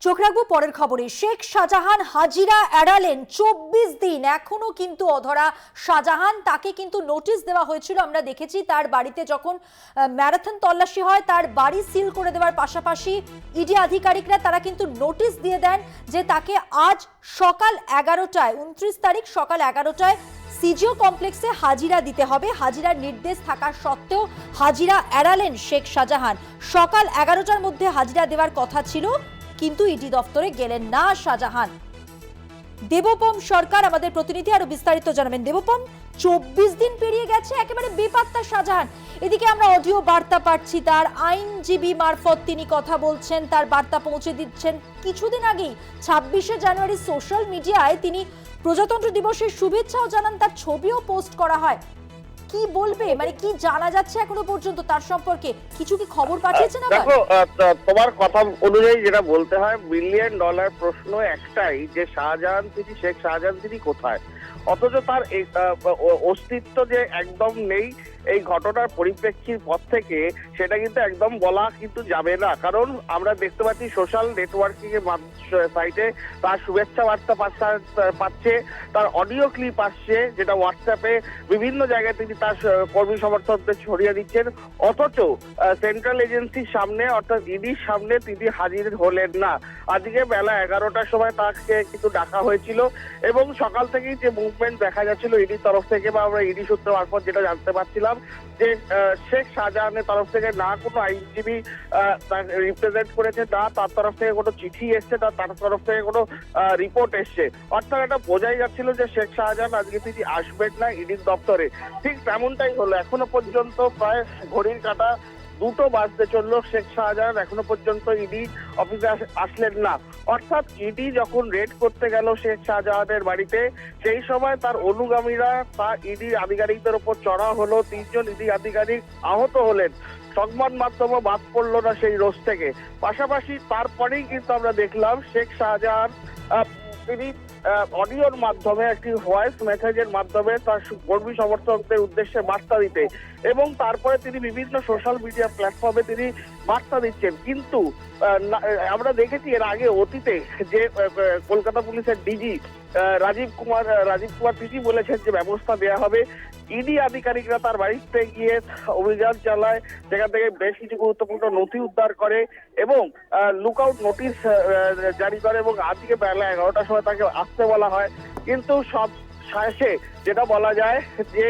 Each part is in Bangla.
চোখ রাখবো পরের খবরে। শেখ শাহজাহান হাজিরা এড়ালেন 24 দিন, এখনো কিন্তু অধরা শাহজাহান। তাকে কিন্তু নোটিশ দেওয়া হয়েছিল, আমরা দেখেছি তার বাড়িতে যখন ম্যারাথন তল্লাশি হয় তার বাড়ি সিল করে দেওয়ার পাশাপাশি ইডি আধিকারিকরা তারা কিন্তু নোটিশ দিয়ে দেন যে তাকে আজ সকাল 11টায় 29 তারিখ সকাল 11টায় সিজিও কমপ্লেক্সে হাজিরা দিতে হবে। হাজিরার নির্দেশ থাকা সত্ত্বেও হাজিরা এড়ালেন শেখ শাহজাহান। সকাল 11টার মধ্যে হাজিরা দেওয়ার কথা ছিল, কিন্তু ইডি দপ্তরে গেলেন না শাহজাহান। দেবপম সরকার আমাদের প্রতিনিধি আরো বিস্তারিত জানাবেন। দেবপম, 24 দিন পেরিয়ে গেছে, একেবারে বেপাত্তা শাহজাহান। এদিকে আমরা অডিও বার্তা পাচ্ছি, তার আইনজীবী মারফত তিনি কথা বলছেন, তার বার্তা পৌঁছে দিচ্ছেন। কিছুদিন আগেই 26শে জানুয়ারি সোশ্যাল মিডিয়ায় তিনি প্রজাতন্ত্র দিবসের শুভেচ্ছাও জানান, তার ছবিও পোস্ট করা হয়। কি বলবে, মানে কি জানা যাচ্ছে এখনো পর্যন্ত তার সম্পর্কে? কিছু কি খবর পাঠিয়েছেন? দেখো, তোমার কথা অনুযায়ী যেটা বলতে হয়, $1 মিলিয়ন প্রশ্ন একটাই যে শাহজাহান তিনি, শেখ শাহজাহান তিনি কোথায়? অথচ তার অস্তিত্ব যে একদম নেই, এই ঘটনার পরিপ্রেক্ষির পর থেকে সেটা কিন্তু একদম বলা কিন্তু যাবে না। কারণ আমরা দেখতে পাচ্ছি সোশ্যাল নেটওয়ার্কিং এর সাইটে তার শুভেচ্ছা বার্তা পাচ্ছে, তার অডিও ক্লিপ আসছে, যেটা হোয়াটসঅ্যাপে বিভিন্ন জায়গায় তিনি তার কর্মী সমর্থকদের ছড়িয়ে দিচ্ছেন। অথচ সেন্ট্রাল এজেন্সির সামনে অর্থাৎ ইডির সামনে তিনি হাজির হলেন না। আজকে বেলা 11টার সময় তাকে কিন্তু ডাকা হয়েছিল এবং সকাল থেকেই যে মুভমেন্ট দেখা যাচ্ছিল ইডির তরফ থেকে, বা আমরা ইডি সূত্র মারফত যেটা জানতে পারছিলাম যে শেখ শাহজাহানের তরফ থেকে না কোনো আইনজীবী রিপ্রেজেন্ট করেছে, না তার তরফ থেকে কোনো চিঠি এসছে, না তার তরফ থেকে কোনো রিপোর্ট এসছে। অর্থাৎ এটা বোঝাই যাচ্ছিল যে শেখ শাহজাহান আজকে তিনি আসবেন না ইডির দপ্তরে। ঠিক তেমনটাই হলো। এখনো পর্যন্ত প্রায় ঘড়ির কাঁটা 2টো বাজতে চললো, শেখ শাহজাহান এখনো পর্যন্ত ইডি অফিসে আসলেন না। অর্থাৎ ইডি যখন রেড করতে গেল শেখ শাহজাহানের বাড়িতে, সেই সময় তার অনুগামীরা তা ইডি আধিকারিকদের উপর চড়া হলো। 3 জন ইডি আধিকারিক আহত হলেন। সংবাদ মাধ্যমে বাদ পড়লো না সেই রোজ থেকে। পাশাপাশি তারপরেই কিন্তু আমরা দেখলাম শেখ শাহজাহান তিনি অডিওর মাধ্যমে, একটি ভয়েস মেসেজের মাধ্যমে তার কর্মী সমর্থকদের উদ্দেশ্যে বার্তা দিতে, এবং তারপরে তিনি বিভিন্ন সোশ্যাল মিডিয়া প্ল্যাটফর্মে তিনি বার্তা দিচ্ছেন। কিন্তু আমরা দেখেছি এর আগে অতীতে যে কলকাতা পুলিশের ডিজি রাজীব কুমার তিনি বলেছেন যে ব্যবস্থা দেওয়া হবে। ইডি আধিকারিকরা তার বাড়িতে গিয়ে অভিযান চালায়, সেখান থেকে বেশ কিছু গুরুত্বপূর্ণ নথি উদ্ধার করে এবং লুকআউট নোটিশ জারি করে, এবং আজকে বেলা 11টার সময় তাকে আসতে বলা হয়। কিন্তু সব শেষে যেটা বলা যায় যে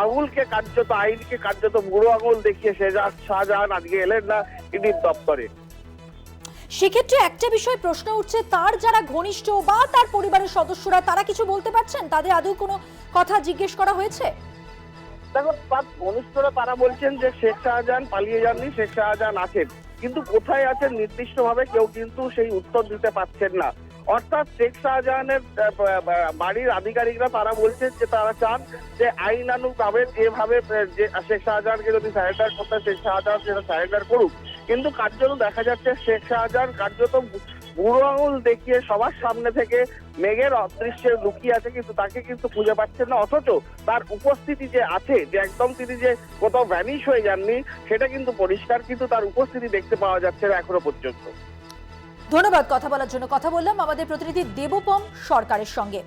আইনকে কার্যত বুড়ো আঙুল দেখিয়ে শাহজাহান আজকে এলেন না ইডির দপ্তরে। সেক্ষেত্রে একটা বিষয় প্রশ্ন উঠছে, তার যারা ঘনিষ্ঠ বা তার পরিবারের সদস্যরা তারা কিছু বলতে পারছেন? তাদের আদৌ কোনো কথা জিজ্ঞেস করা হয়েছে? দেখো, তার ঘনিষ্ঠরা তারা বলছেন যে শেখ শাহজাহান পালিয়ে যাননি, শেখ শাহজাহান আছেন, কিন্তু কোথায় আছেন নির্দিষ্টভাবে কেউ কিন্তু সেই উত্তর দিতে পারছেন না। অর্থাৎ শেখ শাহজাহানের বাড়ির আধিকারিকরা তারা বলছেন যে তারা চান যে আইনানুগভাবে যেভাবে যে শেখ শাহজাহানকে যদি সারেন্ডার করতে, শেখ শাহজাহান সেটা সারেন্ডার করুক। কিন্তু কার্যত দেখা যাচ্ছে শেখ শাহজাহান কার্যত বুড়ো আঙুল দেখিয়ে সবার সামনে থেকে মেঘের অদৃশ্যে লুকিয়ে আছে, কিন্তু তাকে কিন্তু খুঁজে পাচ্ছেন না। অথচ তার উপস্থিতি যে আছে, যে একদম তিনি যে কোথাও ভ্যানিশ হয়ে যাননি, সেটা কিন্তু পরিষ্কার, কিন্তু তার উপস্থিতি দেখতে পাওয়া যাচ্ছে না এখনো পর্যন্ত। ধন্যবাদ কথা বলার জন্য। কথা বললাম আমাদের প্রতিনিধি দেবপম সরকারের সঙ্গে।